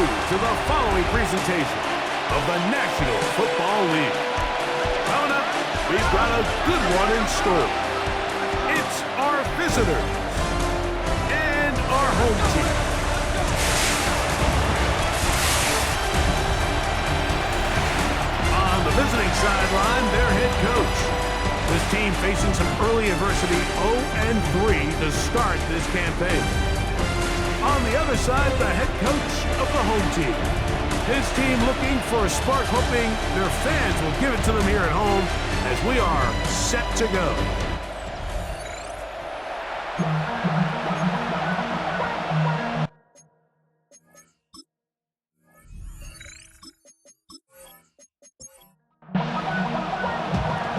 to the following presentation of the National Football League. Coming up, we've got a good one in store. It's our visitors and our home team. On the visiting sideline, their head coach. This team facing some early adversity, 0-3 to start this campaign. On the other side, the head coach of the home team. His team looking for a spark, hoping their fans will give it to them here at home as we are set to go.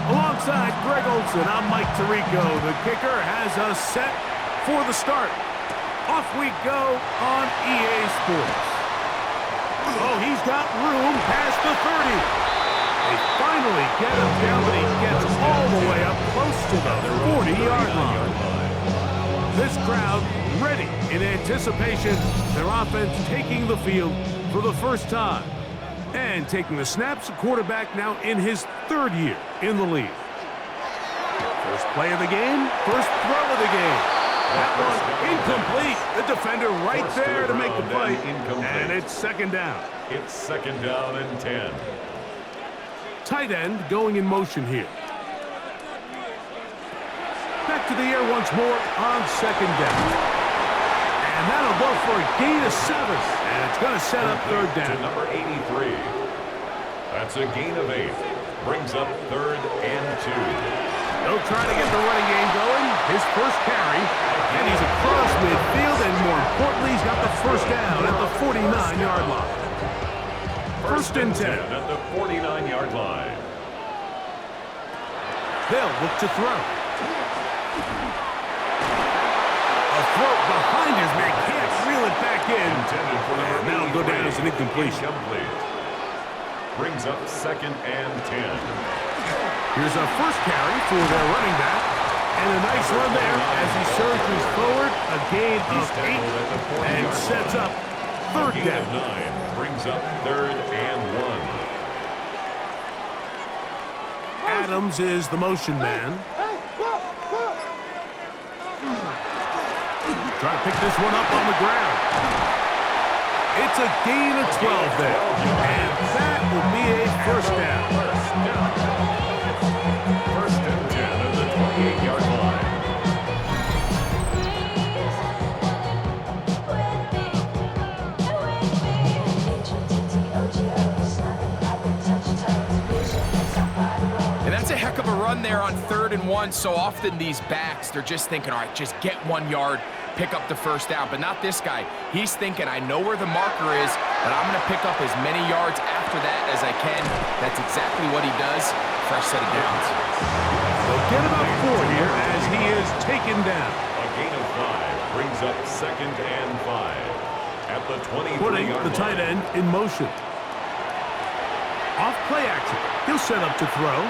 Alongside Greg Olson, I'm Mike Tirico. The kicker has us set for the start. Off we go on EA Sports. Oh, he's got room past the 30. They finally get him down, but he gets all the way up close to the 40-yard line. This crowd ready in anticipation. Their offense taking the field for the first time. And taking the snaps, a quarterback now in his third year in the league. First play of the game, first throw of the game. That one incomplete. The defender right there to make the play. And it's second down. It's second down and 10. Tight end going in motion here. Back to the air once more on second down. And that'll go for a gain of 7. And it's going to set up third down. To number 83. That's a gain of 8. Brings up third and 2. They'll try to get the running game going. His first carry. And he's across midfield. And more importantly, he's got the first down at the 49-yard line. First and 10. At the 49-yard line. They'll look to throw. A throw behind his man. Can't reel it back in. And that'll go down as an incompletion. Brings up second and 10. Here's a first carry for their running back. And a nice run there as he surges forward. A gain of 8 and sets up third down. 9 brings up third and 1. Adams is the motion man. Try to pick this one up on the ground. It's a gain of 12 there. And that will be a first down. First and 10 at the 28-yard line. And that's a heck of a run there on 3rd and 1. So often these backs, they're just thinking, all right, just get 1 yard, pick up the first down. But not this guy. He's thinking, I know where the marker is, but I'm going to pick up as many yards after that as I can. That's exactly what he does. Fresh set of downs. They'll get about 4 here as he is taken down. A gain of 5 brings up second and 5 at the 23-yard line. Putting the tight end in motion. Off play action. He'll set up to throw.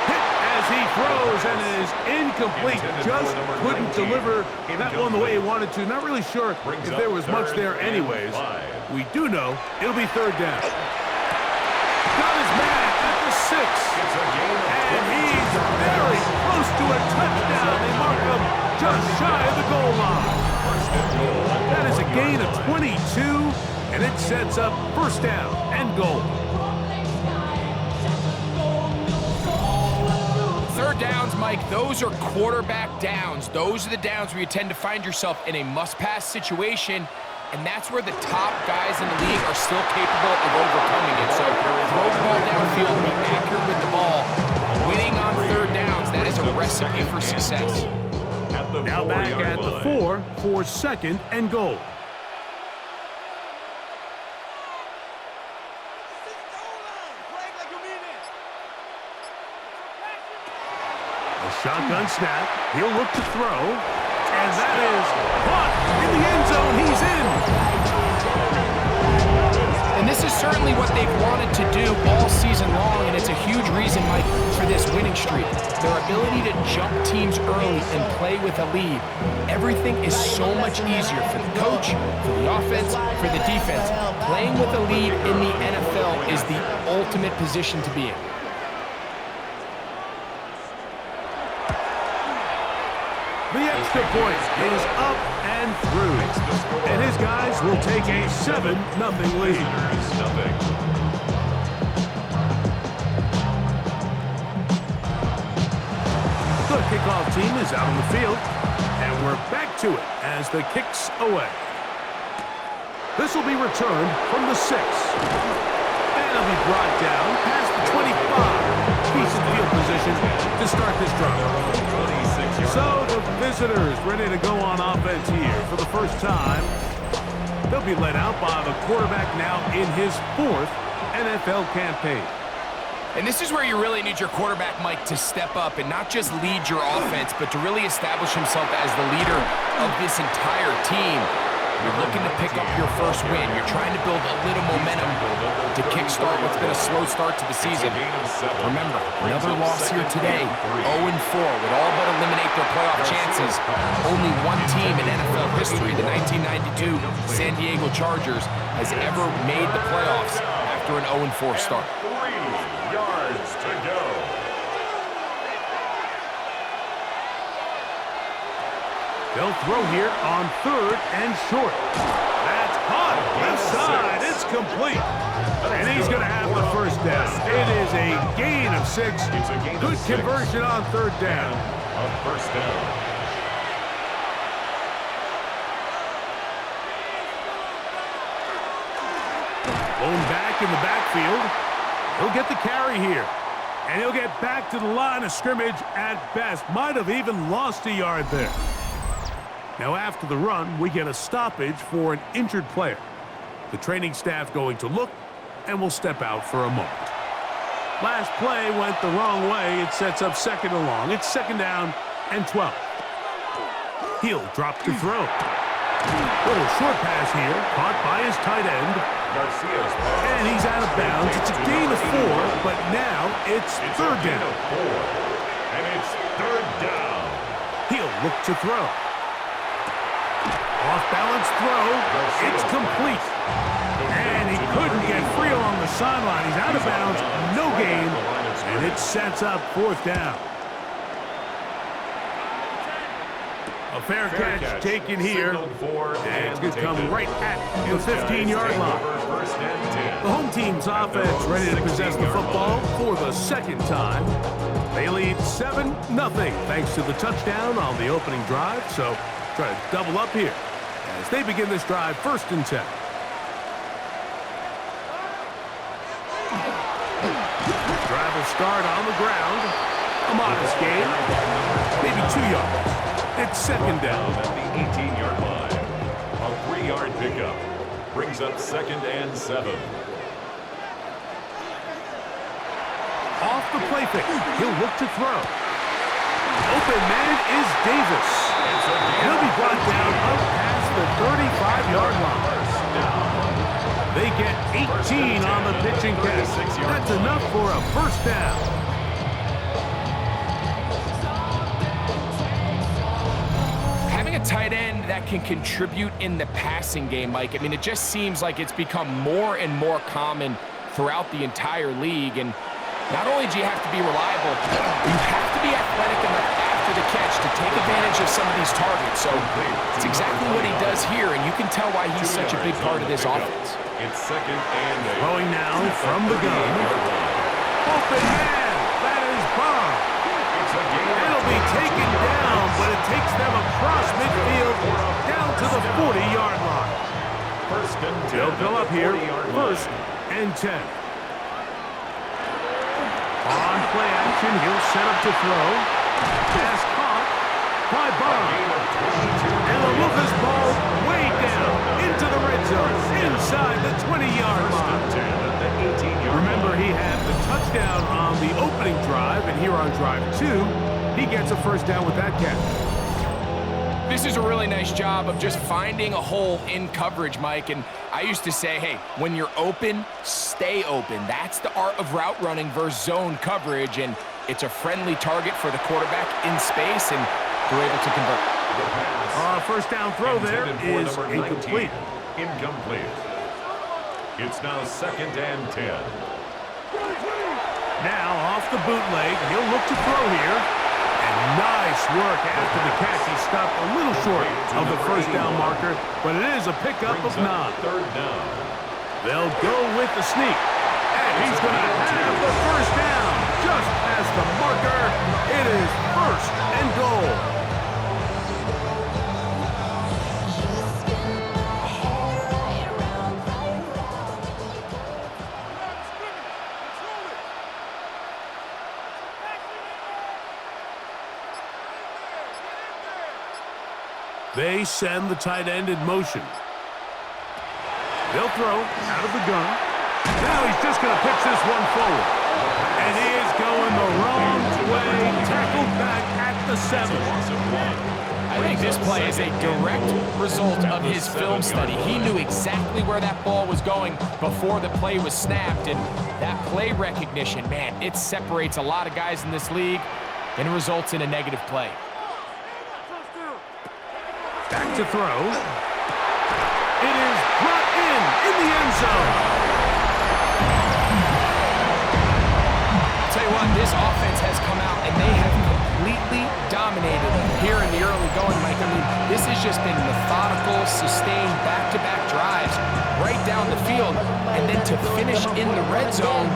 Hit as he throws and is incomplete. Just couldn't deliver that one the way he wanted to. Not really sure if there was much there anyways. We do know it'll be third down. Got his man at the 6. And he's very close to a touchdown. They mark him just shy of the goal line. That is a gain of 22, and it sets up first down and goal. Third downs, Mike, those are quarterback downs. Those are the downs where you tend to find yourself in a must-pass situation, and that's where the top guys in the league are still capable of overcoming it. So throw the ball downfield, be accurate with the ball. Winning on third downs, that is a recipe for success. Now back at the 4 for second and goal. A shotgun snap. He'll look to throw. And that is caught in the end zone. He's in. And this is certainly what they've wanted to do all season long, and it's a huge reason, Mike, Mike, for this winning streak. Their ability to jump teams early and play with a lead. Everything is so much easier for the coach, for the offense, for the defense. Playing with a lead in the NFL is the ultimate position to be in. The extra point is up and through. And his guys will take a 7-0 lead. The kickoff team is out on the field, and we're back to it as the kick's away. This will be returned from the 6. And it'll be brought down past the 25. Decent field position to start this drive. So the visitors ready to go on offense here for the first time. They'll be led out by the quarterback now in his 4th NFL campaign. And this is where you really need your quarterback, Mike, to step up and not just lead your offense, but to really establish himself as the leader of this entire team. You're looking to pick up your first win. You're trying to build a little momentum to kickstart what's been a slow start to the season. Remember, another loss here today, 0-4, would all but eliminate their playoff chances. Only one team in NFL history, the 1992 San Diego Chargers, has ever made the playoffs after an 0-4 start. 3 yards to go. They'll throw here on 3rd and short. That's caught. Left side. It's complete. And he's going to have the first down. It is a gain of 6. Good conversion on 3rd down. On first down. Blown back in the backfield. He'll get the carry here. And he'll get back to the line of scrimmage at best. Might have even lost a yard there. Now after the run, we get a stoppage for an injured player. The training staff going to look, and will step out for a moment. Last play went the wrong way. It sets up 2nd and long. It's 2nd down and 12. He'll drop to throw. Little short pass here, caught by his tight end. And he's out of bounds. It's a gain of 4, but now it's 3rd down. And it's 3rd down. He'll look to throw. Off-balance throw. It's complete. And he couldn't get free along the sideline. He's out of bounds. No gain. And it sets up 4th down. A fair catch taken here. And it's going to come right at the 15-yard line. The home team's offense ready to possess the football for the 2nd time. They lead 7-0 thanks to the touchdown on the opening drive. So try to double up here as they begin this drive 1st and 10. Drive will start on the ground. A modest gain. Maybe 2 yards. It's 2nd down. At the 18-yard line. A 3-yard pickup. Brings up 2nd and 7. Off the play fake. He'll look to throw. Open man is Davis. He'll be brought down up past the 35-yard line. They get 18 on the pitching catch. That's enough for a 1st down. Having a tight end that can contribute in the passing game, Mike, I mean, it just seems like it's become more and more common throughout the entire league. And not only do you have to be reliable, you have to be athletic enough after the catch to take advantage of some of these targets. So it's exactly what he does here, and you can tell why he's such a big part of this offense. It's 2nd and 8. Throwing now from the gun. Open man. That is Bob. It'll be taken down, but it takes them across midfield down to the 40-yard line. 1st and 10. They'll go up here 1st and 10. On play action, he'll set up to throw. Pass caught by Bob. And the Lucas ball way down into the red zone, inside the 20-yard line. Remember, he had the touchdown on the opening drive, and here on drive 2, he gets a 1st down with that catch. This is a really nice job of just finding a hole in coverage, Mike. And I used to say, hey, when you're open, stay open. That's the art of route running versus zone coverage. And it's a friendly target for the quarterback in space, and they're able to convert. First down throw there is incomplete. Incomplete. It's now 2nd and 10. Now off the bootleg, he'll look to throw here. And nice work after the catch. He stopped a little short of the first down marker, but it is a pickup of 9. 3rd down. They'll go with the sneak. And he's going to have the first down. Just past the marker. It is 1st and goal. They send the tight end in motion. They'll throw out of the gun. Now he's just going to pitch this one forward. And he is going the wrong way. Tackled back at the 7. I think this play is a direct result of his film study. He knew exactly where that ball was going before the play was snapped. And that play recognition, man, it separates a lot of guys in this league and results in a negative play. Back to throw. It is brought in the end zone. I'll tell you what, this offense has come out and they have completely dominated here in the early going, Mike. I mean, this has just been methodical, sustained, back-to-back drives right down the field. And then to finish in the red zone,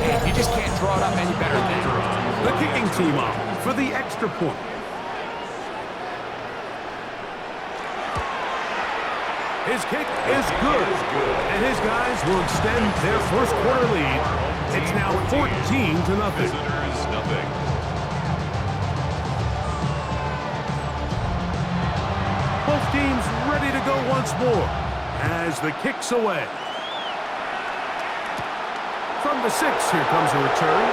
man, you just can't draw it up any better than that. The kicking team up for the extra point. His kick is good, and his guys will extend their first quarter lead. It's now 14-0. Visitors, nothing. Both teams ready to go once more as the kick's away. From the 6, here comes a return.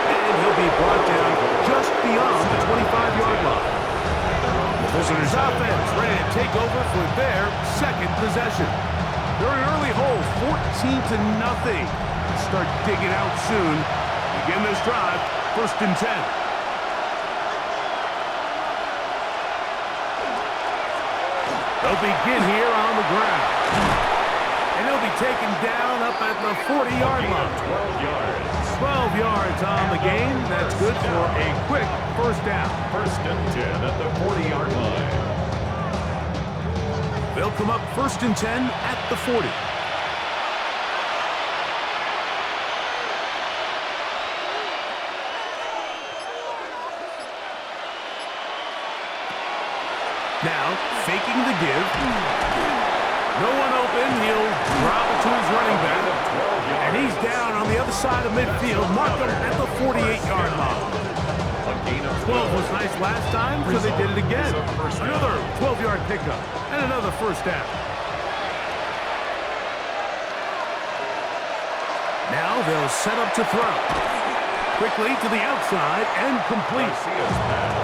And he'll be brought down just beyond the 25-yard line. Visitors offense ready to take over for their second possession. They're an early hole, 14-0. Start digging out soon. Begin this drive, 1st and 10. They'll begin here on the ground. And they'll be taken down up at the 40-yard line. 12 yards. 12 yards on the game. That's good for a quick first down. 1st and 10 at the 40-yard line. They'll come up 1st and 10 at the 40. Now, faking the give. No one open. He'll drop it to his running back. And he's down on the other side of midfield. Mark him at the 48-yard line. 12 was nice last time, so they did it again. Another 12-yard pickup and another first down. Now they'll set up to throw. Quickly to the outside and complete.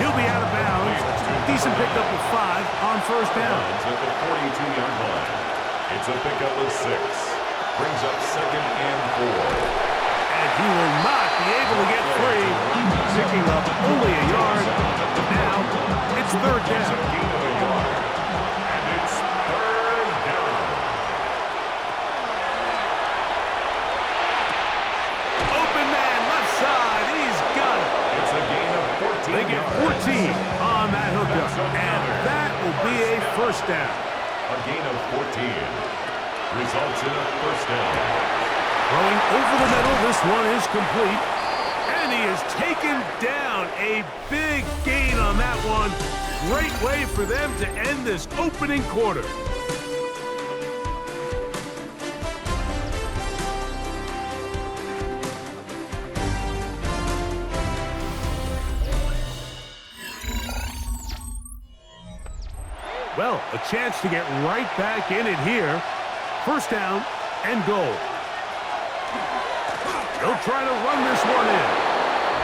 He'll be out of bounds. Decent pickup of 5 on first down. At the 42-yard line. It's a pickup of 6. Brings up 2nd and 4. And he will not be able to get free. Picking up only a yard. Now it's 3rd down. Gain of a yard. And it's 3rd down. Open man, left side. He's got it. It's a gain of 14 They get 14 on that hookup. And that will be a first down. A gain of 14. Results in a first down. Throwing over the middle, this one is complete. And he is taken down. A big gain on that one. Great way for them to end this opening quarter. Well, a chance to get right back in it here. First down and goal. He'll try to run this one in.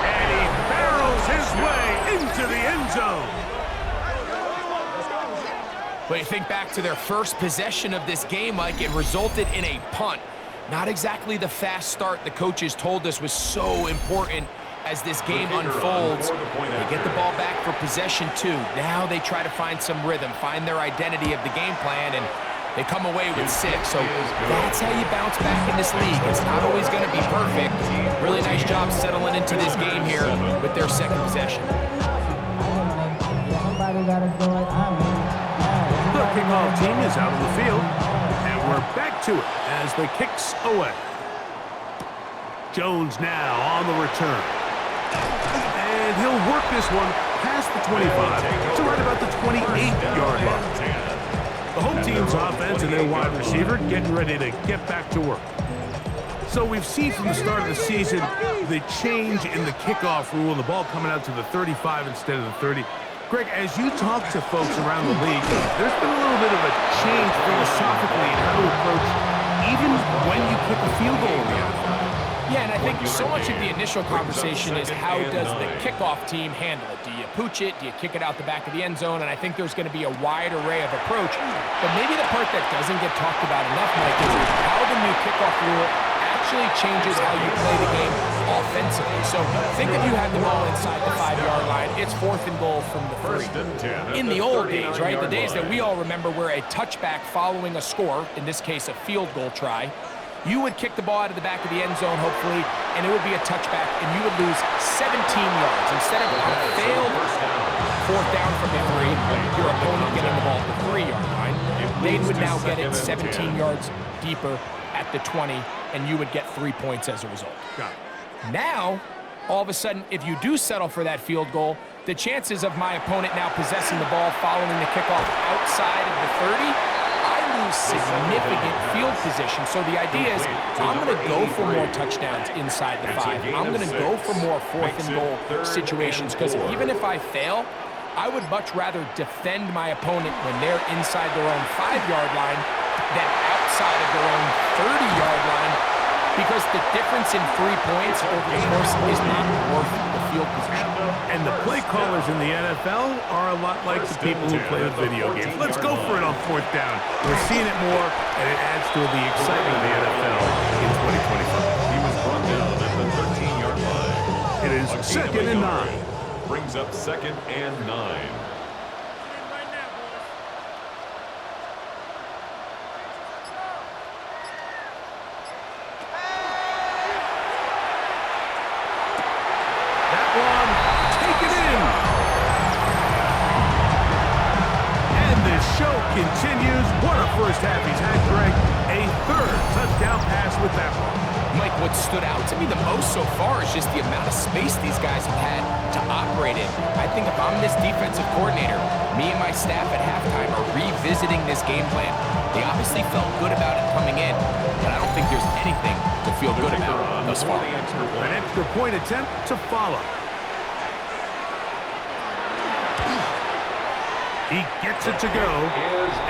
And he barrels his way into the end zone. But you think back to their first possession of this game, Mike, it resulted in a punt. Not exactly the fast start the coaches told us was so important as this game unfolds. They get the ball back for possession 2. Now they try to find some rhythm, find their identity of the game plan, and they come away with 6. So that's how you bounce back in this league. It's not always going to be perfect. Really nice job settling into this game here with their second possession. The kickoff team is out on the field, and we're back to it as the kick's away. Jones now on the return. And he'll work this one past the 25 to right about the 28-yard line. The home team's offense and their wide receiver getting ready to get back to work. So we've seen from the start of the season the change in the kickoff rule and the ball coming out to the 35 instead of the 30. Greg, as you talk to folks around the league, there's been a little bit of a change philosophically in how to approach even when you kick a field goal in the NFL. Yeah, and I think so much of the initial conversation is how does the kickoff team handle it? Do you pooch it? Do you kick it out the back of the end zone? And I think there's going to be a wide array of approach. But maybe the part that doesn't get talked about enough, Mike, is how the new kickoff rule actually changes how you play the game offensively. So think if you had the ball inside the 5-yard line, it's 4th and goal from the 3. In the old days, right, the days that we all remember where a touchback following a score, in this case a field goal try, you would kick the ball out of the back of the end zone, hopefully, and it would be a touchback, and you would lose 17 yards. Instead of a failed 4th down from the 3, your opponent getting the ball at the 3-yard line, they would now get it 17 yards deeper at the 20, and you would get 3 points as a result. Got it. Now, all of a sudden, if you do settle for that field goal, the chances of my opponent now possessing the ball following the kickoff outside of the 30, significant field position. So the idea is I'm going to go for more touchdowns inside the 5. I'm going to go for more 4th and goal situations because even if I fail, I would much rather defend my opponent when they're inside their own 5-yard line than outside of their own 30-yard line because the difference in 3 points over the course is not worth the field position. And the play callers in the NFL are a lot like the people who play the video games. Let's go for it on 4th down. We're seeing it more, and it adds to the excitement of the NFL in 2025. He was brought down at the 13-yard line. It is 2nd and 9. Brings up 2nd and 9. Continues. What a first half he's had, Greg. A 3rd touchdown pass with that one. Mike, what stood out to me the most so far is just the amount of space these guys have had to operate in. I think if I'm this defensive coordinator, me and my staff at halftime are revisiting this game plan. They obviously felt good about it coming in, but I don't think there's anything to feel good about thus far. An extra point attempt to follow. He gets it to go,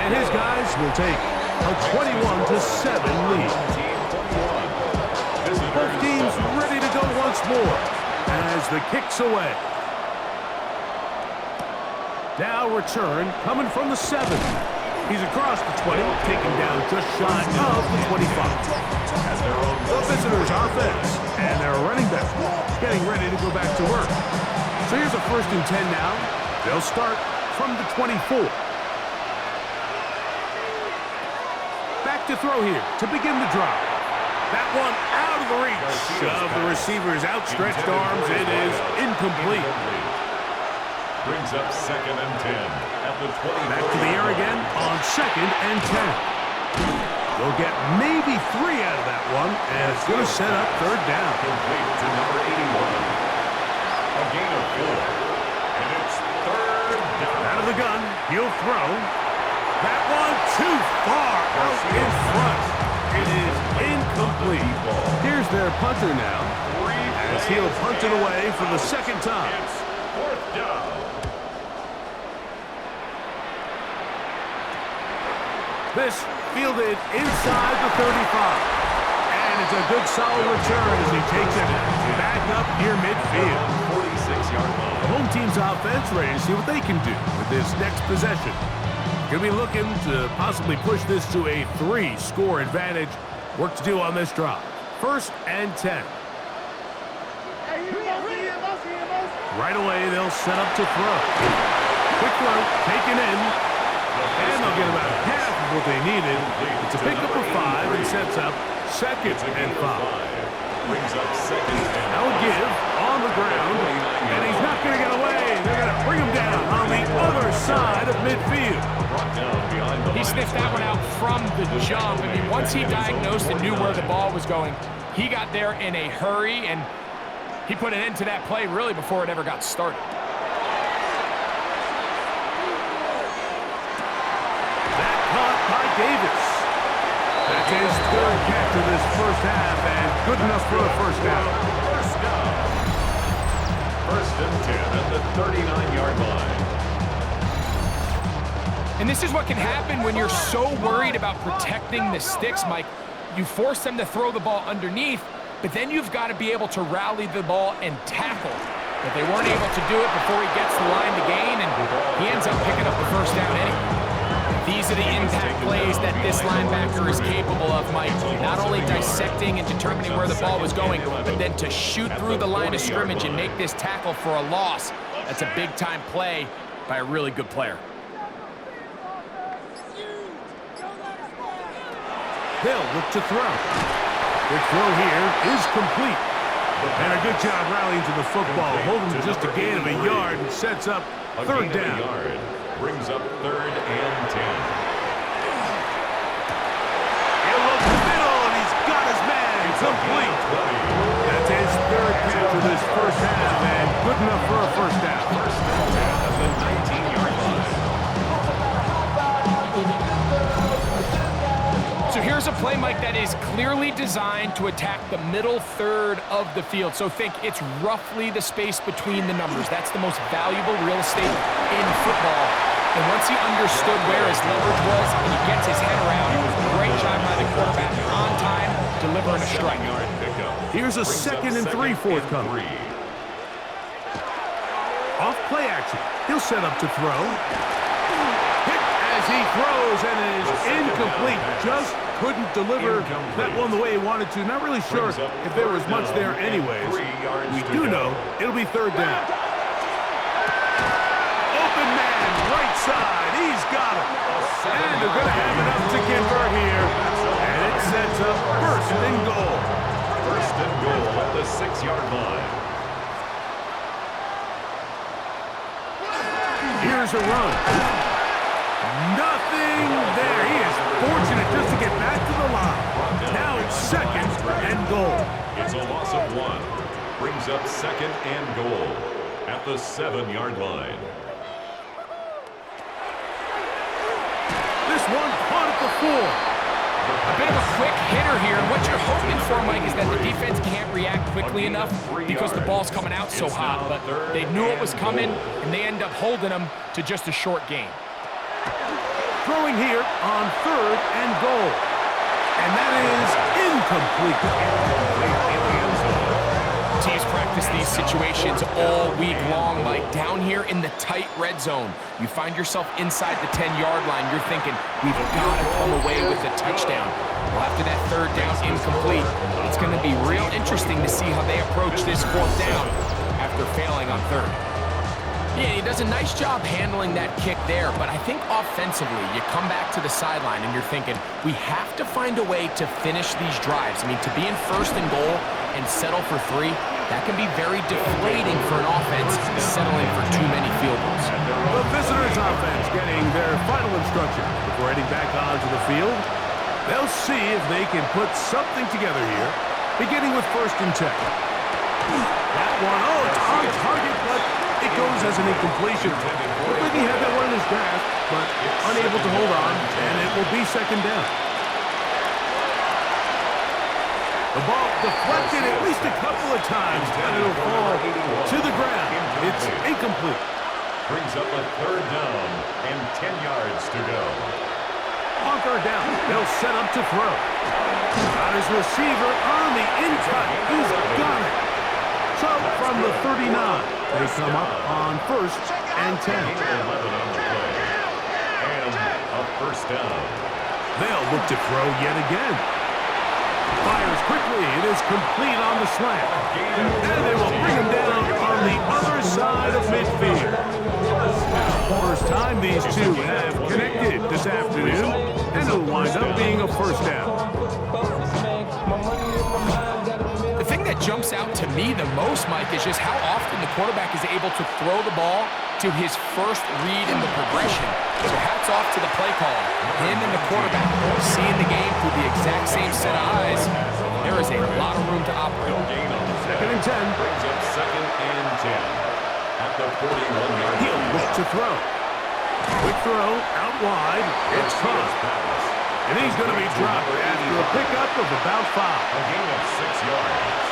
and his guys will take a 21-7 lead. Both teams ready to go once more as the kick's away. Now return coming from the 7. He's across the 20, taken down just shy of the 25. The visitors' offense and their running back getting ready to go back to work. So here's a 1st and 10 now. They'll start from the 24. Back to throw here to begin the drive. That one out of the reach of the receiver's outstretched arms. It is incomplete. Brings up 2nd and 10 at the 20. Back to the air again on 2nd and 10. They'll get maybe 3 out of that one, and it's going to set up 3rd down. Complete to number 81. A gain of 4. And it's 3rd down. Out of the gun, he'll throw. That one too far out in front. It is incomplete. Here's their punter now, as he'll punt it away for the 2nd time. It's 4th down. This fielded inside the 35. And it's a good solid return as he takes it back up near midfield. 46-yard line. The home team's offense ready to see what they can do with this next possession. Going to be looking to possibly push this to a 3-score advantage. Work to do on this drive. 1st and 10. Right away, they'll set up to throw. Quick throw, taken in. And they'll get about half of what they needed to pick up a 5 and sets up 2nd and 5. Brings up 2nd and Now give on the ground, and he's not going to get away. They're going to bring him down on the other side of midfield. brought down behind the He line. sniffed that one out from the jump. I mean, once he diagnosed and knew where the ball was going, he got there in a hurry, and he put an end to that play really before it ever got started. That caught by Davis. That's his 3rd catch of this first half, and good enough for a first down. First down. 1st and 10 at the 39-yard line. And this is what can happen when you're so worried about protecting the sticks, Mike. You force them to throw the ball underneath, but then you've got to be able to rally the ball and tackle. But they weren't able to do it before he gets the line to gain, and he ends up picking up the first down anyway. These are the impact plays that this linebacker is capable of, Mike. Not only dissecting and determining where the ball was going, but then to shoot through the line of scrimmage and make this tackle for a loss. That's a big-time play by a really good player. They'll look to throw. Quick throw here is complete. And a good job rallying to the football, holding just a gain of a yard and sets up 3rd down. Brings up 3rd and 10. He'll look the middle, and he's got his man complete. That's his 3rd catch of this first half, and good enough for a first down. 1st and 10 at the 19-yard line. So here's a play, Mike, that is clearly designed to attack the middle third of the field. So think it's roughly the space between the numbers. That's the most valuable real estate in football. And once he understood where his leverage was and he gets his head around, great job by the quarterback on time, delivering a strike. Here's a 2nd and 3 forthcoming. Off play action. He'll set up to throw. Hit as he throws, and it is incomplete. Just couldn't deliver that one the way he wanted to. Not really sure if there was much there anyways. We do know it'll be 3rd down. Open man, right side. He's got him. And they're going to have enough to convert here. And it sets up 1st and goal. 1st and goal at the 6-yard line. Here's a run. Nothing there. He is fortunate just to get back to the line. Now it's 2nd and goal. It's a loss of 1. Brings up 2nd and goal at the 7-yard line. This one caught at the 4. A bit of a quick hitter here. What you're hoping for, Mike, is that the defense can't react quickly enough because the ball's coming out so hot. But they knew it was coming, and they end up holding them to just a short gain. Throwing here on 3rd and goal. And that is incomplete. Teams practice these situations all week long, Mike. Down here in the tight red zone, you find yourself inside the 10-yard line. You're thinking, we've got to come away with a touchdown. Well, after that 3rd down incomplete, it's going to be real interesting to see how they approach this 4th down after failing on 3rd. Yeah, he does a nice job handling that kick there, but I think offensively, you come back to the sideline and you're thinking, we have to find a way to finish these drives. I mean, to be in 1st and goal and settle for 3, that can be very deflating for an offense settling for too many field goals. The visitors' offense getting their final instruction before heading back onto the field. They'll see if they can put something together here, beginning with 1st and 10. That one, oh, it's on target, but it goes as an incompletion. Looked like he had that one in his grasp, but unable to hold on, and it will be 2nd down. The ball deflected at least a couple of times, and it'll fall to the ground. It's incomplete. Brings up a 3rd down and 10 yards to go. On 3rd down, they'll set up to throw. Got his receiver on the in-cut. He's got it. So from the 39, they come up on 1st and 10. 11 on the play. And first down. They'll look to throw yet again. Fires quickly. It is complete on the slant. And they will bring him down on the other side of midfield. First time these two have connected this afternoon, and it'll wind up being a first down. The thing that jumps out to me the most, Mike, is just how often the quarterback is able to throw the ball to his first read in the progression. So hats off to the play caller. Him and the quarterback seeing the game through the exact same set of eyes. There is a lot of room to operate. Second and 10. Brings up second and 10 at the 41-yard line. He'll look to throw. Quick throw, out wide. It's caught. And he's going to be dropped after a pickup of about 5. A gain of 6 yards.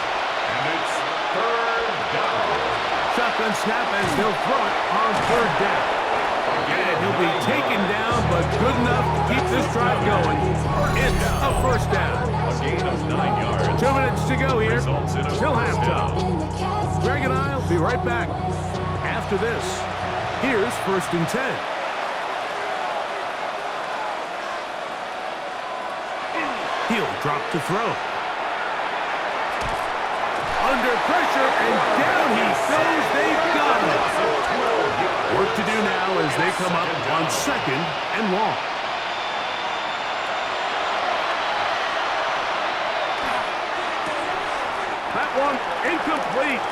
And it's third down. Shotgun snap as they'll throw it on third down. And he'll be taken down, but good enough to keep this drive going. It's a first down. A gain of 9 yards. 2 minutes to go here. Till halftime. Greg and I will be right back. After this, here's first and 10. He'll drop to throw. Under pressure, and down he goes. They've got it. Work to do now as they come up on second and long. That one incomplete.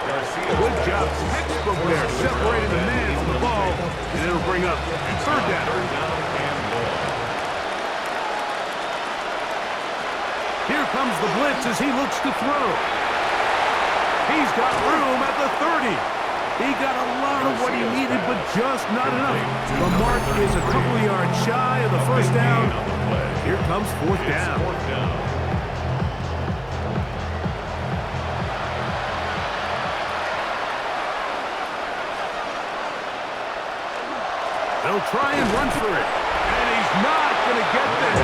Good job. Textbook there, separating the man from the ball, and it'll bring up third down. Here comes the blitz as he looks to throw. He's got room at the 30. He got a lot of what he needed, but just not enough. The mark is a couple yards shy of the first down. Here comes fourth down. They'll try and run for it. And he's not going to get there.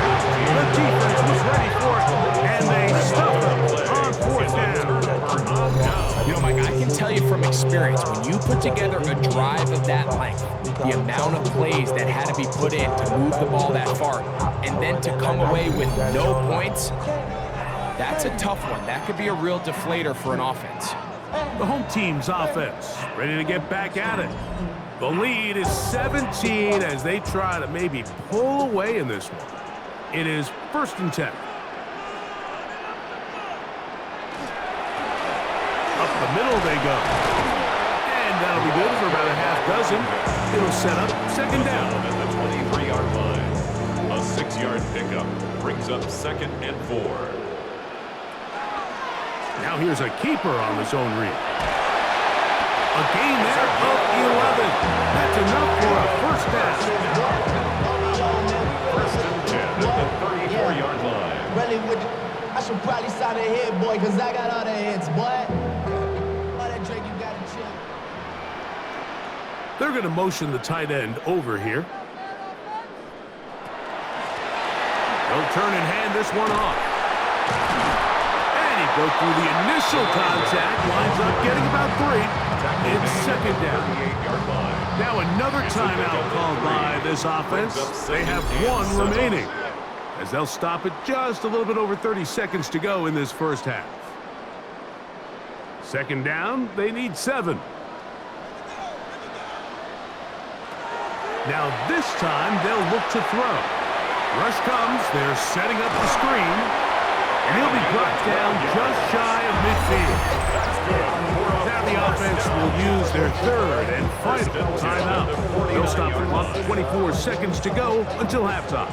The defense was ready for it, and they stuffed him on fourth down. You know, Mike, I can tell you from experience, when you put together a drive of that length, the amount of plays that had to be put in to move the ball that far, and then to come away with no points, that's a tough one. That could be a real deflator for an offense. The home team's offense ready to get back at it. The lead is 17 as they try to maybe pull away in this one. It is first and 10. Up the middle they go. And that'll be good for about a half dozen. It'll set up second down. At the 23-yard line. A 6-yard pickup brings up second and 4. Now here's a keeper on the zone read. A gain there of 11. That's enough for a first down. First and 10 at the 34-yard line. Really, I should probably sign a hit, boy, because I got all the hits, boy. All that Drake, you got to chill. They're going to motion the tight end over here. They'll turn and hand this one off. And he broke through the initial contact, winds up getting about 3. It's second down. Now another timeout called by this offense. They have 1 remaining, as they'll stop it just a little bit over 30 seconds to go in this first half. Second down, they need 7. Now this time they'll look to throw. Rush comes, they're setting up the screen, and he'll be brought down just shy of midfield. Now the offense will use their third and final timeout. They'll stop the clock, 24 seconds to go until halftime.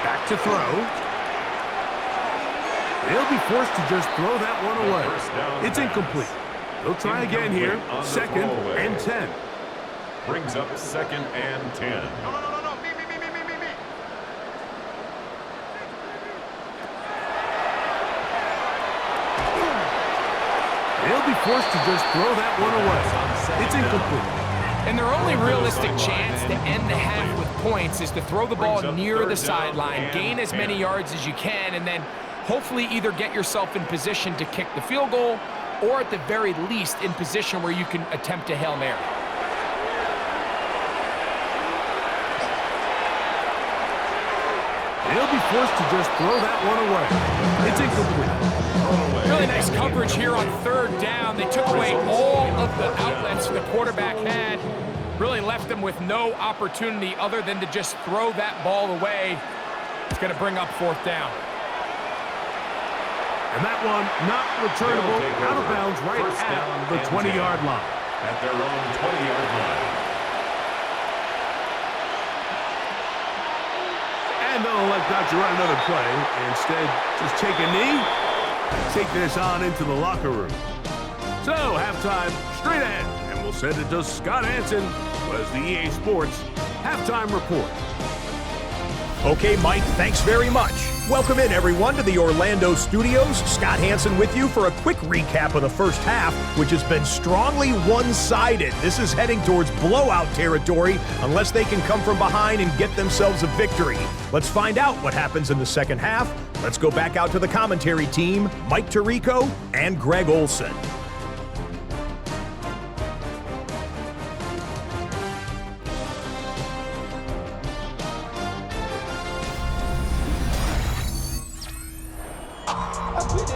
Back to throw. They'll be forced to just throw that one away. It's incomplete. They'll try again here, second and 10. Brings up second and 10. No. Me. They'll be forced to just throw that one away. It's incomplete. And their only realistic chance to end the half with points is to throw the ball near the sideline, gain as many yards as you can, and then hopefully either get yourself in position to kick the field goal or at the very least in position where you can attempt a Hail Mary. He'll be forced to just throw that one away. It's incomplete. Really nice coverage here on third down. They took away all of the outlets the quarterback had. Really left them with no opportunity other than to just throw that ball away. It's going to bring up fourth down. And that one not returnable, out of bounds right at the 20-yard line. At their own 20-yard line. And they'll elect not to run another play. Instead, just take a knee, take this on into the locker room. So, halftime straight ahead. And we'll send it to Scott Hansen as the EA Sports halftime report. Okay, Mike, thanks very much. Welcome in, everyone, to the Orlando studios. Scott Hansen with you for a quick recap of the first half, which has been strongly one-sided. This is heading towards blowout territory unless they can come from behind and get themselves a victory. Let's find out what happens in the second half. Let's go back out to the commentary team, Mike Tirico and Greg Olson.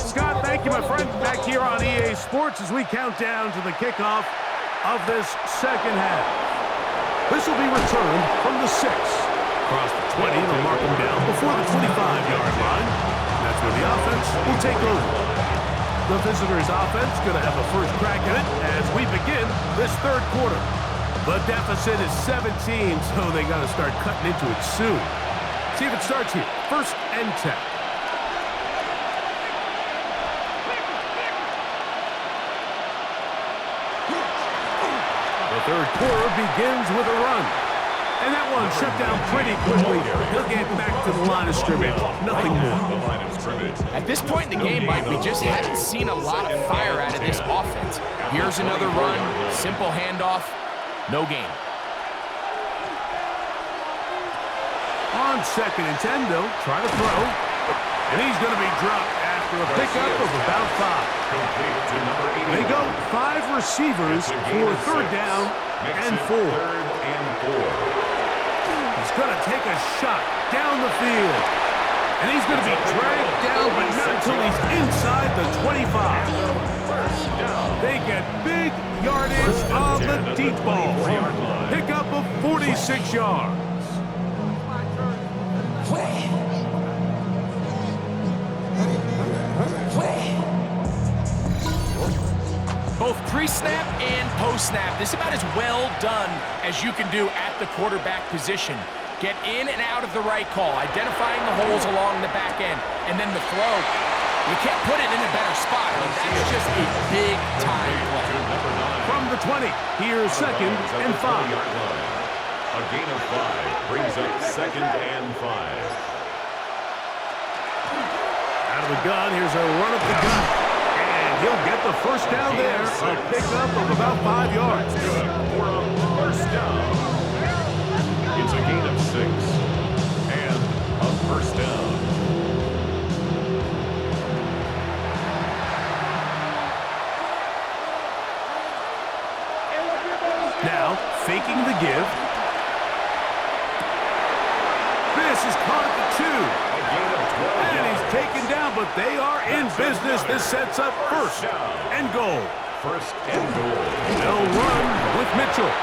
Scott, thank you, my friend. Back here on EA Sports as we count down to the kickoff of this second half. This will be returned from the 6. Across the 20, they'll mark them down before the 25-yard line. That's where the offense will take over. The visitors' offense going to have a first crack at it as we begin this third quarter. The deficit is 17, so they got to start cutting into it soon. See if it starts here. First and 10. The third quarter begins with a run. And that one shut down pretty quickly. He'll get back to the line of scrimmage. Nothing more. At this point in the game, Mike, we just haven't seen a lot of fire out of this offense. Here's another run, simple handoff, no gain. On second and 10, though, try to throw. And he's going to be dropped after a pickup of about 5. They go 5 receivers for third down and 4. He's going to take a shot down the field. And he's going to be dragged down, but not until he's inside the 25. They get big yardage on the deep ball. Pickup of 46 yards. Both pre-snap and post-snap, this is about as well done as you can do at the quarterback position. Get in and out of the right call, identifying the holes along the back end, and then the throw. You can't put it in a better spot. I mean, that's just a big-time play. From the 20, here's second and 5. A gain of 5 brings up second and 5. Out of the gun, here's a run up the gut. And he'll get the first down there. A pickup of about 5 yards. Good for a first down. It's a gain of 6 and a first down. Now, faking the give. This is caught at the 2. And he's taken down, but they are in business. This sets up first and goal. First and goal. They'll run with Mitchell.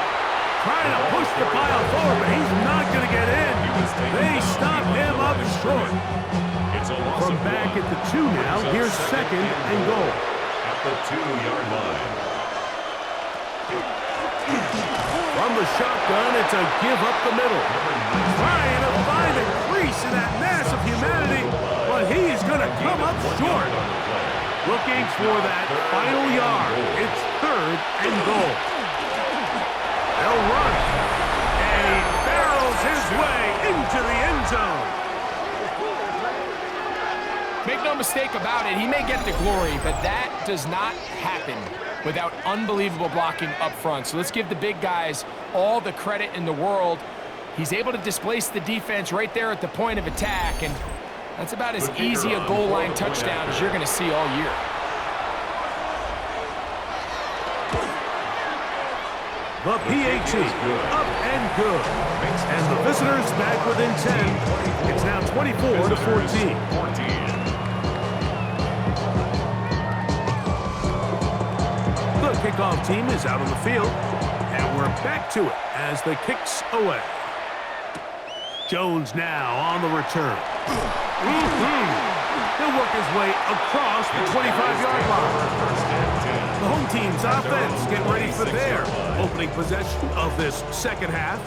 Trying to push the pile forward, but he's not going to get in. They stop him up short. From back at the 2 now, here's second and goal. At the 2-yard line. From the shotgun, it's a give up the middle. Trying to find a crease in that mass of humanity, but he's going to come up short. Looking for that final yard. It's third and goal. They'll run. And he barrels his way into the end zone. Make no mistake about it, he may get the glory, but that does not happen without unbelievable blocking up front. So let's give the big guys all the credit in the world. He's able to displace the defense right there at the point of attack, and that's about as easy a goal line touchdown as you're going to see all year. The PAT, up and good. And the visitors back within 10. It's now 24-14. The kickoff team is out on the field. And we're back to it as the kick's away. Jones now on the return. He'll work his way across the 25-yard line. The home team's offense get ready for their opening possession of this second half.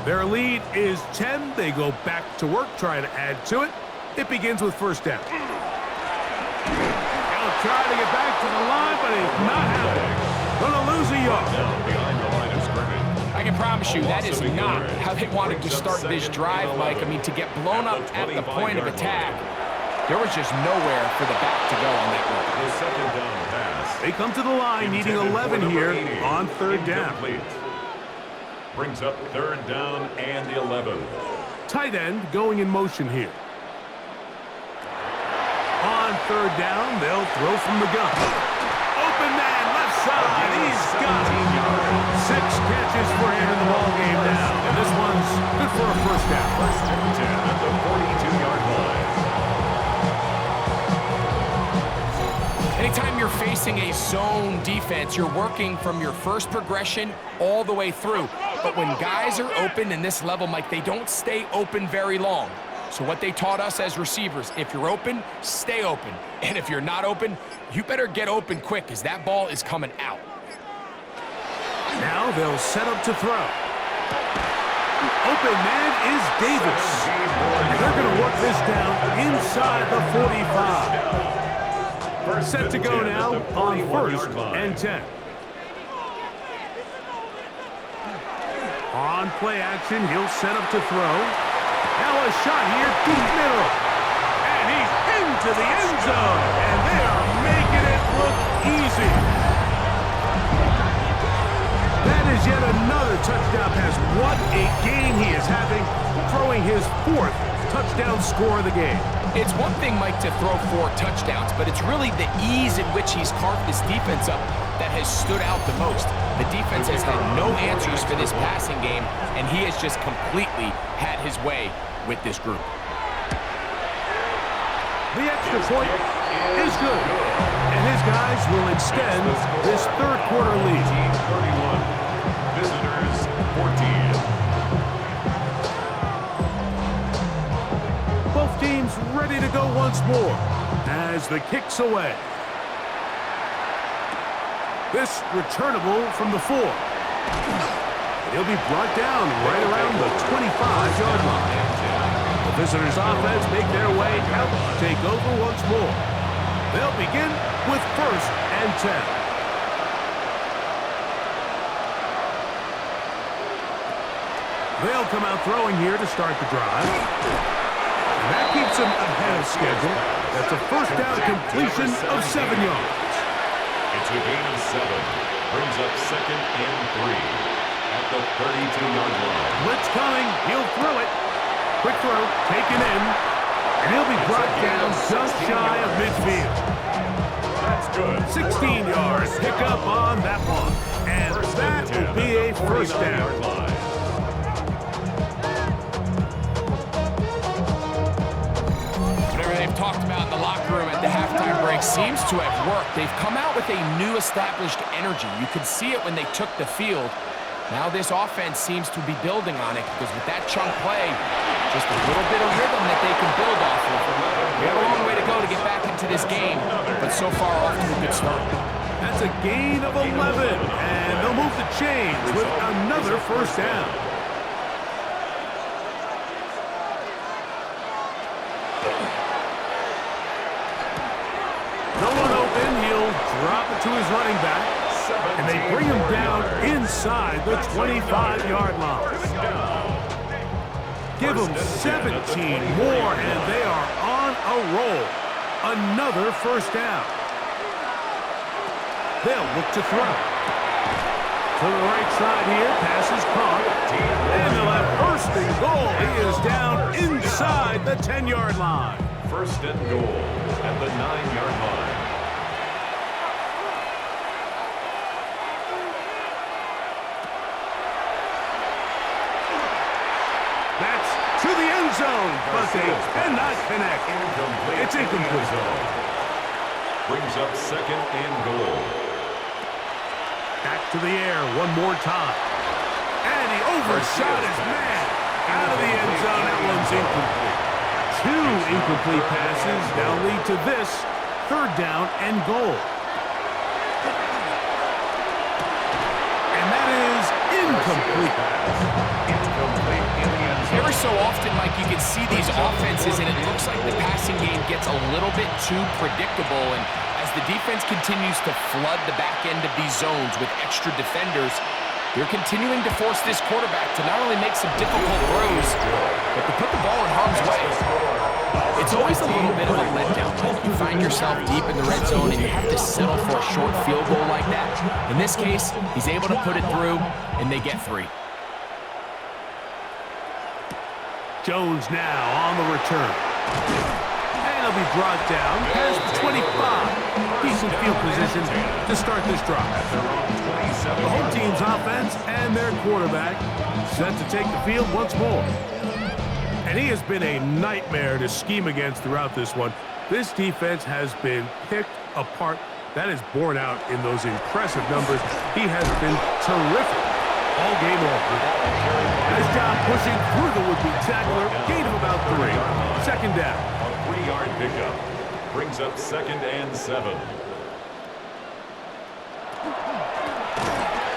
Their lead is 10. They go back to work, trying to add to it. It begins with first down. He'll try to get back to the line, but he's not happening. Gonna lose a yard. Behind the line of scrimmage. I can promise you that is not how they wanted to start this drive, Mike. I mean, to get blown up at the point of attack, there was just nowhere for the back to go on that run. The second down pass. They come to the line needing 11 here on third down. Brings up third down and the 11. Tight end going in motion here. On third down, they'll throw from the gun. Open man, left side, he's got it. 6 catches for him in the ballgame now. And this one's good for a first down. First and 10 at the 42-yard line. Anytime you're facing a zone defense, you're working from your first progression all the way through. But when guys are open in this level, Mike, they don't stay open very long. So what they taught us as receivers, if you're open, stay open. And if you're not open, you better get open quick because that ball is coming out. Now they'll set up to throw. Open man is Davis. And they're going to work this down inside the 45. Set to go now on first and 10. On play action, he'll set up to throw. Now a shot here, deep middle. And he's into the end zone. And they are making it look easy. That is yet another touchdown pass. What a game he is having, throwing his 4th touchdown score of the game. It's one thing, Mike, to throw 4 touchdowns, but it's really the ease in which he's carved this defense up that has stood out the most. The defense has had no answers for this passing game, and he has just completely had his way with this group. The extra point is good, and his guys will extend this third quarter lead. 31, visitors 14. Both teams ready to go once more as the kick's away. This returnable from the 4. He'll be brought down right around the 25-yard line. The visitors' offense make their way out, take over once more. They'll begin with first and 10. They'll come out throwing here to start the drive. And that keeps them ahead of schedule. That's a first down completion of 7 yards. It's a gain of 7. Brings up second and 3 at the 32-yard line. Blitz coming. He'll throw it. Quick throw, taken in. And he'll be brought down just shy of midfield. That's good. 16 yards. Pick up on that one. And that will be a first down. They've talked about in the locker room at the halftime break seems to have worked. They've come out with a new established energy. You could see it when they took the field. Now this offense seems to be building on it because with that chunk play, just a little bit of rhythm that they can build off of. We have a long way to go to get back into this game, but so far off to a good start. That's a gain of 11, and they'll move the chains with another first down. No one open, he'll drop it to his running back, and they bring him down inside the 25-yard line. Give them 17 more, and they are on a roll. Another first down. They'll look to throw. To the right side here, pass is caught. And they'll have first and goal. He is down inside the 10-yard line. First and goal at the 9-yard line. zone, but they cannot connect. It's incomplete. Brings up second and goal. Back to the air one more time. And he overshot his man. Out of the end zone, that one's incomplete. Two incomplete passes now lead to this third down and goal. And that is incomplete. Every so often, Mike, you can see these offenses, and it looks like the passing game gets a little bit too predictable. And as the defense continues to flood the back end of these zones with extra defenders, they're continuing to force this quarterback to not only make some difficult throws, but to put the ball in harm's way. It's always a little bit of a letdown. You find yourself deep in the red zone, and you have to settle for a short field goal like that. In this case, he's able to put it through, and they get 3. Jones now on the return. And he'll be brought down past the 25. Decent field position to start this drive. The home team's offense and their quarterback set to take the field once more. And he has been a nightmare to scheme against throughout this one. This defense has been picked apart. That is borne out in those impressive numbers. He has been terrific all game long. Nice job pushing through the would-be tackler. Gain of about 3. Second down. A 3-yard pickup. Brings up second and 7.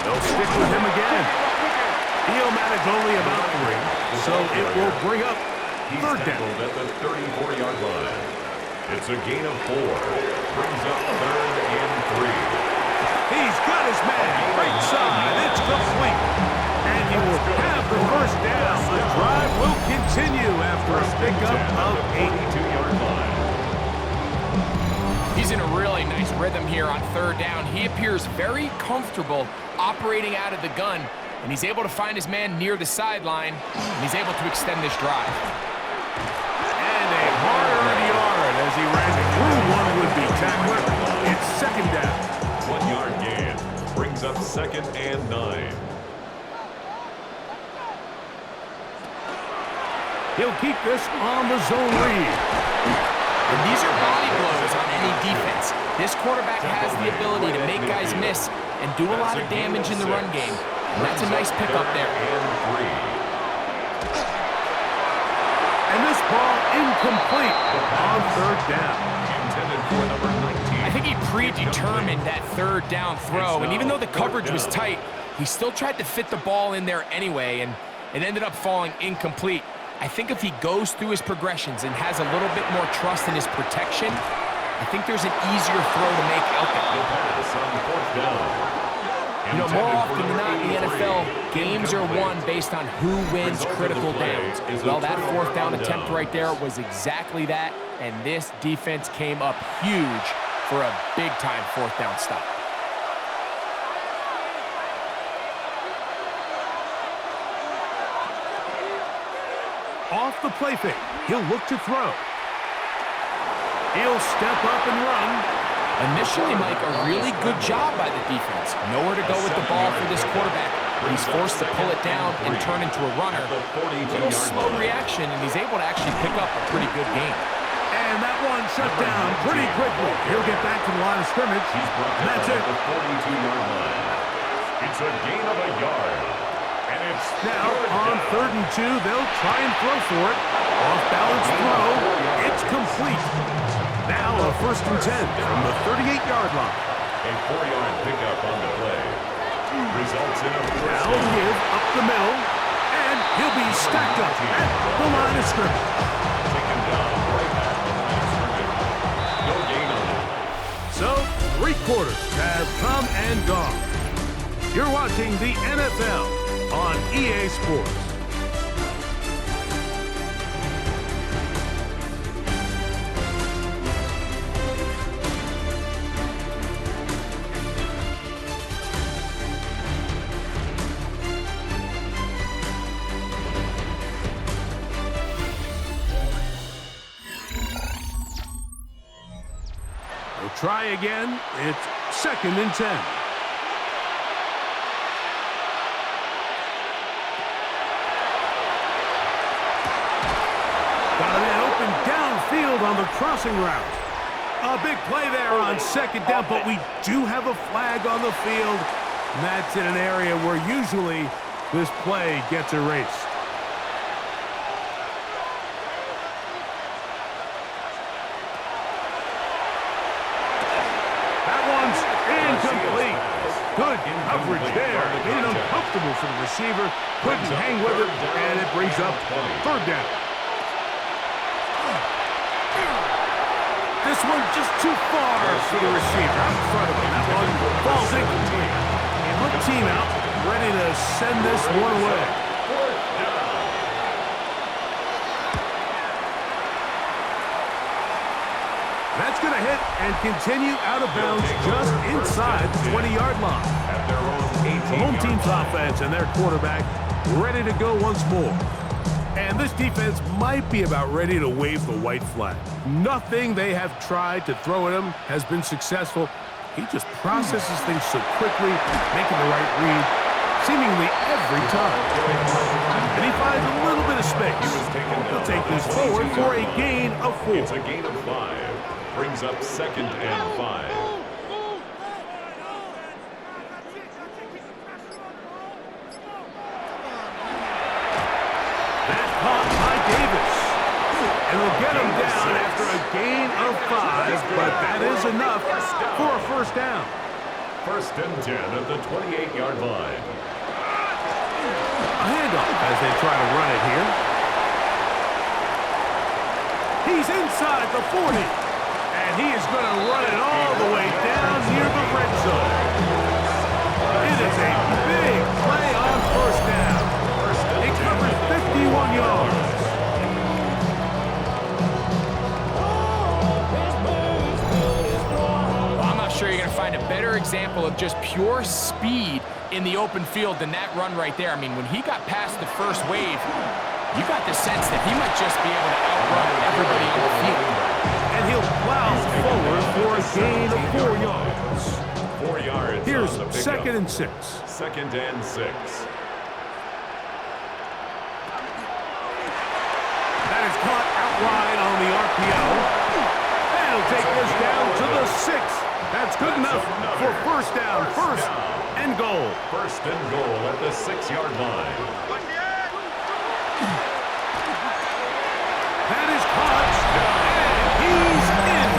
They'll stick with him again. He'll manage only about 3, so it will bring up third down. At the 34-yard line. It's a gain of 4. Brings up third and 3. He's got his man. Right side. It's complete. And he will have the first down. The drive will continue after a pickup of 82-yard line. He's in a really nice rhythm here on third down. He appears very comfortable operating out of the gun, and he's able to find his man near the sideline, and he's able to extend this drive. And a hard-earned yard as he ran through one would-be tackler. It's second down. 1-yard gain. Brings up second and 9. He'll keep this on the zone read. And these are body blows on any defense. This quarterback has the ability to make guys miss and do a lot of damage in the run game. And that's a nice pickup there. And this ball incomplete on third down. Intended for number 19. I think he predetermined that third down throw, and even though the coverage was tight, he still tried to fit the ball in there anyway, and it ended up falling incomplete. I think if he goes through his progressions and has a little bit more trust in his protection, I think there's an easier throw to make out there. You know, more often than not in the NFL, games are won based on who wins critical downs. Well, that fourth down attempt right there was exactly that, and this defense came up huge for a big-time fourth down stop. Off the play fake, he'll look to throw. He'll step up and run. Initially, Mike, a really good job by the defense. Nowhere to go with the ball for this quarterback. He's forced to pull it down and turn into a runner. A little slow reaction, and he's able to actually pick up a pretty good game. And that one shut down pretty quickly. He'll get back to the line of scrimmage, and that's it. The 42-yard line. It's a gain of a yard. And it's now on 3rd and 2. They'll try and throw for it. Off-balance throw. It's complete. Now a 1st and 10 from the 38-yard line. A 4-yard pickup on the play. Results in a first now give up the middle, and he'll be stacked up at the line of scrimmage. Taken down right at the line of scrimmage. No gain on it. So 3 quarters have come and gone. You're watching the NFL on EA Sports. They'll try again. It's 2nd and 10. field on the crossing route. A big play there on second down, but we do have a flag on the field. And that's in an area where usually this play gets erased. That one's incomplete. Good coverage there. Made it uncomfortable for the receiver. Couldn't hang with it, and it brings up third down. This one just too far for the receiver. Out in front of him. That one falls incomplete. Good team out, ready to send this one away. That's going to hit and continue out of bounds just inside the 20-yard line. The home team's offense and their quarterback ready to go once more. And this defense might be about ready to wave the white flag. Nothing they have tried to throw at him has been successful. He just processes things so quickly, making the right read seemingly every time. And he finds a little bit of space. He'll take this forward for a gain of 4. It's a gain of 5. Brings up 2nd and 5. That caught by Davis. And he'll get him down after a gain of 5, but that is enough for a first down. 1st and 10 at the 28-yard line. A handoff as they try to run it here. He's inside the 40. And he is going to run it all the way down near the red zone. It is a big play on first down. It covers 51 yards. Sure, you're going to find a better example of just pure speed in the open field than that run right there. I mean, when he got past the first wave, you got the sense that he might just be able to outrun everybody on the field. And he'll plow forward for a gain of 4 yards. 4 yards. Here's on the pickup. 2nd and 6. 2nd and 6. That is caught out wide on the RPO. And he'll take this down to the 6. That's good enough for first down. First and goal. 1st and goal at the 6-yard line. That is caught, and he's in.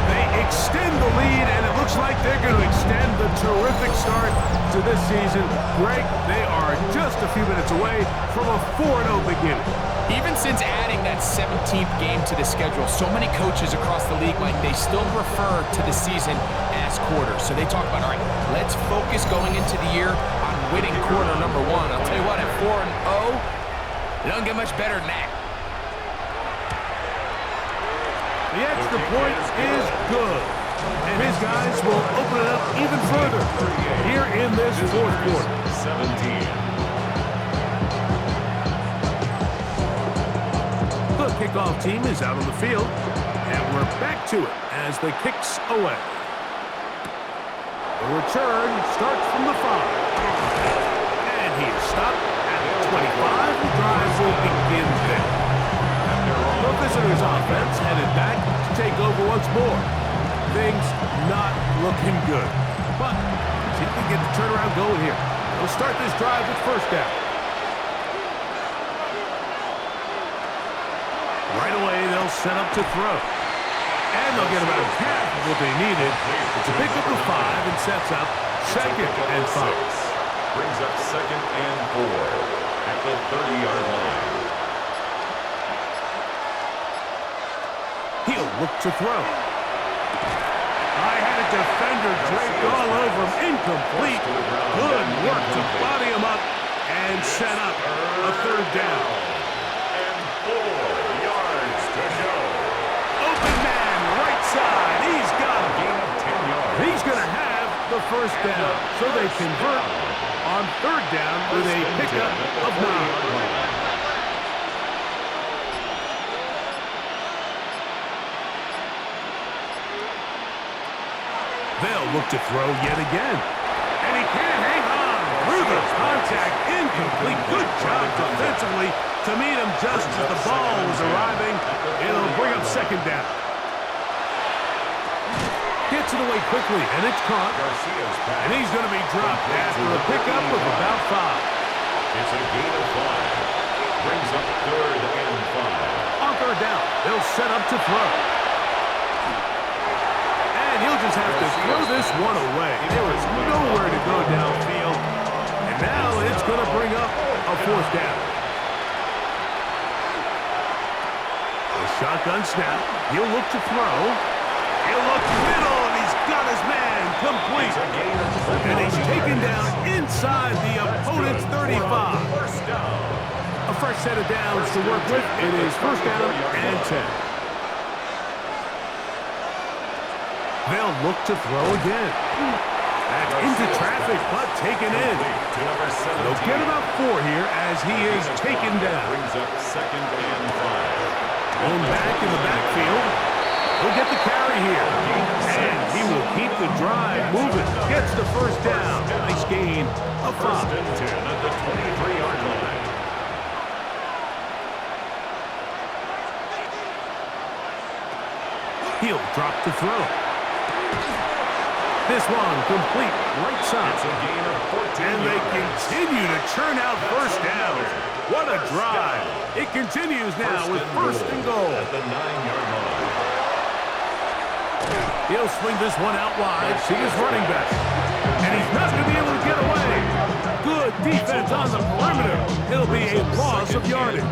They extend the lead, and it looks like they're going to extend the terrific start to this season. Greg, they are just a few minutes away from a 4-0 beginning. Even since adding that 17th game to the schedule, so many coaches across the league, Mike, they still refer to the season as quarters. So they talk about, all right, let's focus going into the year on winning quarter number 1. I'll tell you what, at 4-0, it don't get much better than that. The extra point is good. And his guys will open it up even further here in this fourth quarter. 17. The kickoff team is out on the field, and we're back to it as the kicks away. The return starts from the 5. And he is stopped at the 25. The drive will begin there. The visitors' offense headed back to take over once more. Things not looking good. But see if we can get the turnaround going here. We'll start this drive with first down. Right away, they'll set up to throw. And they'll get about half of what they needed to pick up the 5 and sets up 2nd and 5. Brings up 2nd and 4 at the 30-yard line. He'll look to throw. I had a defender draped all over him. Incomplete. Good work to body him up and set up a 3rd down. And 4 yards to go. Open man, right side. He's got him. Gain of 10 yards. He's going to have the first down. So they convert on 3rd down with a pickup of 9. They'll look to throw yet again. And he can't hang on. Through the contact, incomplete. Good job defensively to to meet him just as the ball was arriving. It'll bring up second down. Gets it away quickly, and it's caught. And he's going to be dropped after a pickup of about 5. It's a gain of 5. Brings up 3rd and 5. On 3rd down, they'll set up to throw. And he'll just have to throw this one away. There is nowhere to go downfield. And now it's going to bring up a 4th down. A shotgun snap. He'll look to throw. He'll look middle, and he's got his man complete. And he's taken down inside the opponent's 35. A fresh set of downs to work with. It is 1st down and 10. They'll look to throw again. That's into traffic, but taken in. They'll get about 4 here as he is taken down. Brings up 2nd and 5. Going back in the backfield. He'll get the carry here. And he will keep the drive moving. Gets the 1st down. Nice gain of 5. 1st and 10 at the 23-yard line. He'll drop to throw. This one complete right side. It's a gain of 14 And they yards. continue to churn out 1st downs. What a drive. It continues now with 1st and goal. At the 9-yard line. He'll swing this one out wide to his running back. And he's not going to be able to get away. Good defense on the perimeter. It'll be a loss of yardage.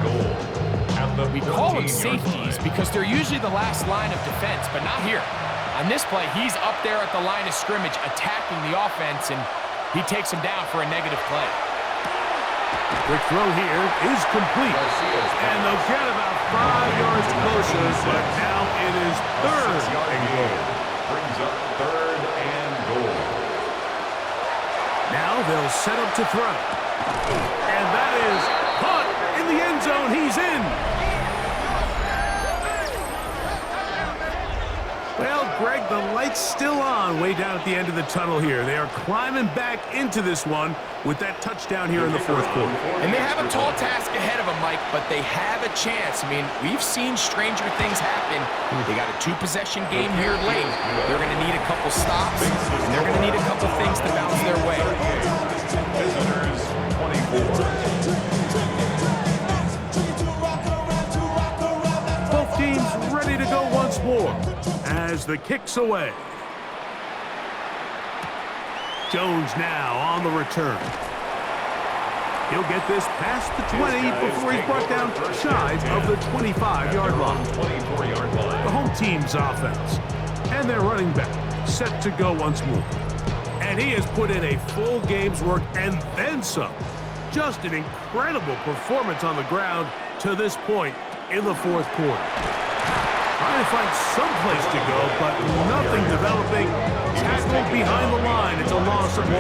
We call them safeties because they're usually the last line of defense, but not here. On this play, he's up there at the line of scrimmage attacking the offense, and he takes him down for a negative play. Quick throw here is complete. And they'll get about 5 yards closer, but now it is 3rd and goal. Brings up 3rd and goal. Now they'll set up to throw. And that is caught in the end zone. He's in. Well, Greg, the light's still on way down at the end of the tunnel here. They are climbing back into this one with that touchdown here in the 4th quarter. And they have a tall task ahead of them, Mike, but they have a chance. I mean, we've seen stranger things happen. They got a 2-possession game here late. They're going to need a couple stops, and they're going to need a couple things to bounce their way. Visitors 24. Both teams ready to go once more as the kick's away. Jones now on the return. He'll get this past the 20 before he's brought down shy of the 25-yard line. 24-yard line. The home team's offense and their running back set to go once more. And he has put in a full game's work and then some. Just an incredible performance on the ground to this point in the 4th quarter. Trying to find some place to go, but nothing developing. Tackled behind the line. It's a loss of 1.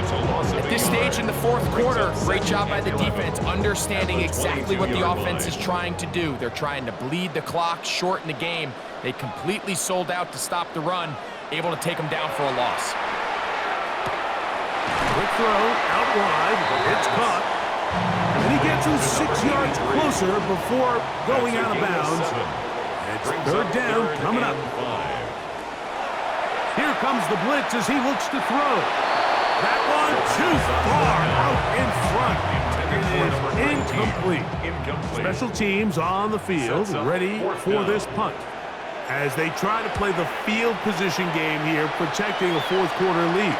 It's a loss of At this stage in the 4th quarter, great job by the defense, understanding exactly what the offense is trying to do. They're trying to bleed the clock, shorten the game. They completely sold out to stop the run, able to take them down for a loss. Quick throw out wide. It's caught. And he gets him 6 yards closer before going out of bounds. It's 3rd down coming up. Here comes the blitz as he looks to throw. That one too far out in front. It is incomplete. Special teams on the field, ready for this punt. As they try to play the field position game here, protecting a 4th quarter lead.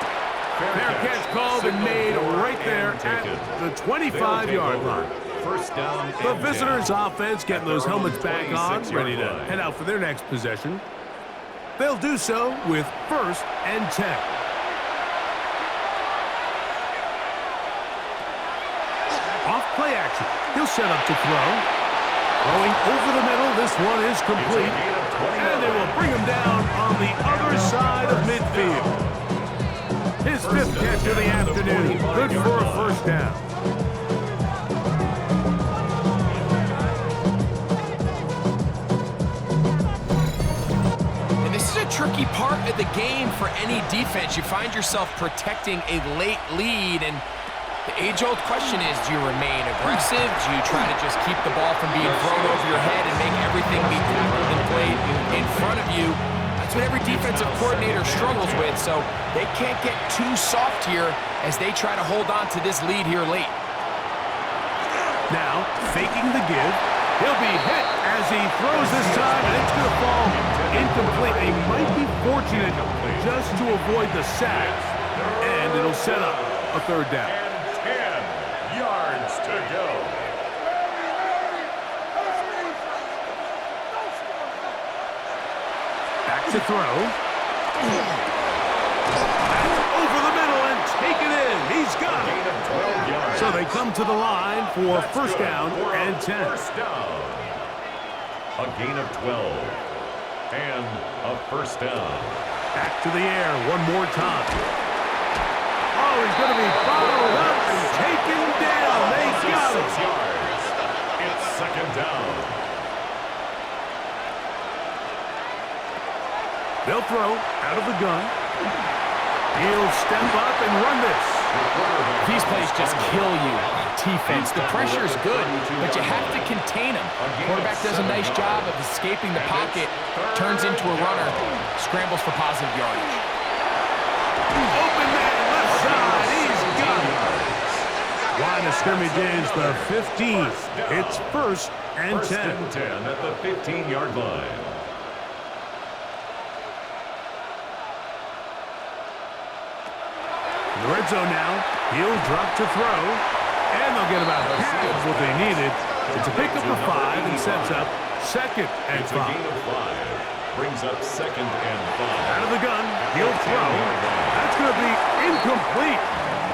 Fair catch called and made right there at the 25-yard line. 1st down. The visitors' offense getting those helmets back on, ready to head out for their next possession. They'll do so with 1st and 10. Off play action. He'll set up to throw. Throwing over the middle. This one is complete. And they will bring him down on the other side of midfield. His 5th catch of the afternoon. Good for a 1st down. Tricky part of the game for any defense. You find yourself protecting a late lead, and The age-old question is, do you remain aggressive? Do you try to just keep the ball from being thrown over your head and make everything be tackled and played in front of you? That's what every defensive coordinator struggles with, so they can't get too soft here as they try to hold on to this lead here late. Now, faking the give. He'll be hit as he throws this time, and it's going to fall incomplete. He might be fortunate just to avoid the sack, and it'll set up a third down. And 10 yards to go. Back to throw. That's over the middle and taken in. He's got it. So they come to the line for first down and 10. First down. A gain of 12. And a first down. Back to the air one more time. Oh, he's going to be bottled up and taken down. They got him. 6 yards. It's second down. They'll throw out of the gun. He'll step up and run this. These plays just kill you on defense. The pressure is good, but you have to contain them. Quarterback does a nice job of escaping the pocket, turns into a runner, scrambles for positive yardage. Open man, left side. He's got it. Line of scrimmage is the 15. It's first and 10. First and 10 at the 15-yard line. In the red zone now, he'll drop to throw, and they'll get about half of what they needed. It's a pickup of 5 and sets up second and 5. It's a gain of 5. Brings up second and 5. Out of the gun, he'll throw. That's going to be incomplete.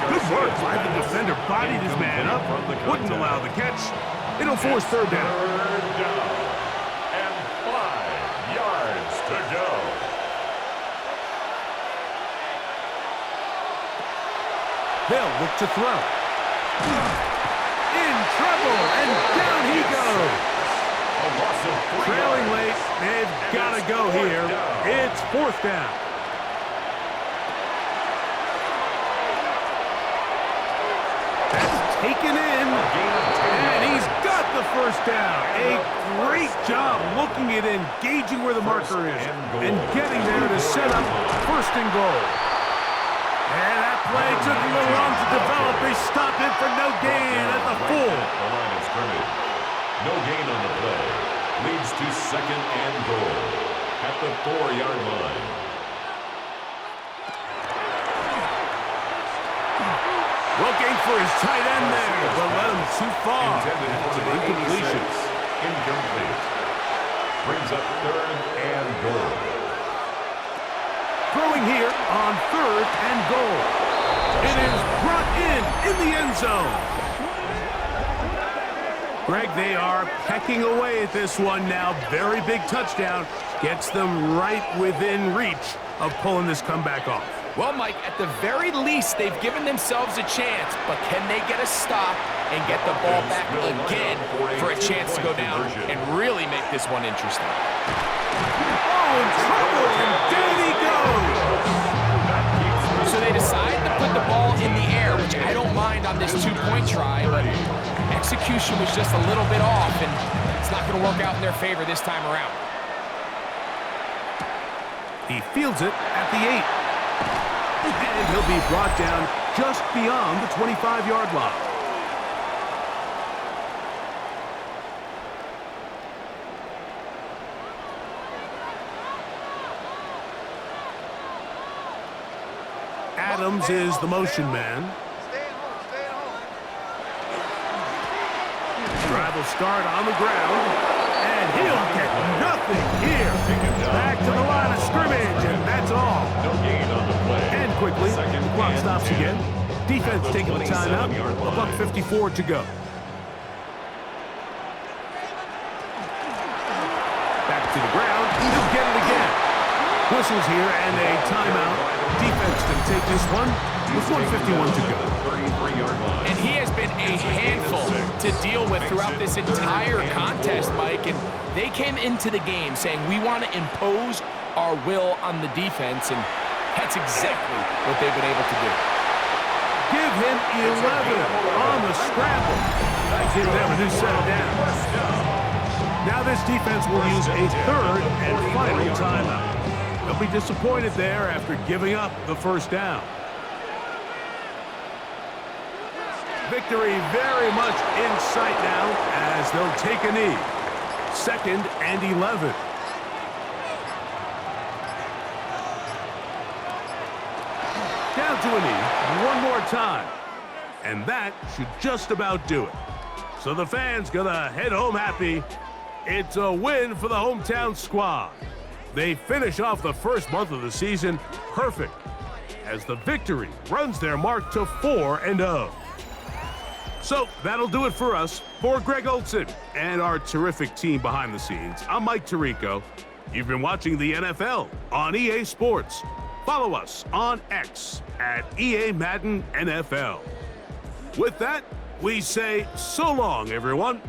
Good work by the defender. Bodied his man up, wouldn't allow the catch. It'll force third down. Third down. And 5 yards to go. They'll look to throw. In trouble, and down he goes. A loss of 3 Trailing yards. late, they've got to go here. It's fourth down. That's taken in, and he's got the first down. A great job looking at engaging where the marker is and getting there to set up first and goal. And that play took a little long to develop. They stopped it for no gain at the full. The line of scrimmage. No gain on the play. Leads to second and goal at the 4-yard line. Looking for his tight end there, but let him too far. Intended That's for an the incompletion. 86. Incomplete. Brings up third and goal. Throwing here on third and goal. It is brought in the end zone. Greg, they are pecking away at this one now. Very big touchdown. Gets them right within reach of pulling this comeback off. Well, Mike, at the very least, they've given themselves a chance, but can they get a stop and get the ball back again for a chance to go down and really make this one interesting? Oh, in trouble, and down he goes. So they decide to put the ball in the air, which I don't mind on this two-point try, but execution was just a little bit off, and it's not going to work out in their favor this time around. He fields it at the 8. And he'll be brought down just beyond the 25-yard line. Adams is the motion man. Drive will start on the ground, and he'll get nothing here. Back to the line of scrimmage, and that's all. No gain on the play. And quickly, the clock stops again. Defense taking the timeout. $1:54 to go. Back to the ground. He'll get it again. Whistles here and a timeout. Defense to take this one with 1:51 to go. 33-yard line. And he has been a handful to deal with throughout this entire contest, Mike. And they came into the game saying, we want to impose our will on the defense, and that's exactly what they've been able to do. give him 11 on the scramble. Give them a new set of downs. Now this defense will use a third and final timeout. They'll be disappointed there after giving up the first down. Victory very much in sight now as they'll take a knee. 2nd and 11. Down to a knee one more time. And that should just about do it. So the fans gonna head home happy. It's a win for the hometown squad. They finish off the first month of the season perfect as the victory runs their mark to 4-0. So that'll do it for us. For Greg Olson and our terrific team behind the scenes, I'm Mike Tirico. You've been watching the NFL on EA Sports. Follow us on X at EA Madden NFL. With that, we say so long, everyone.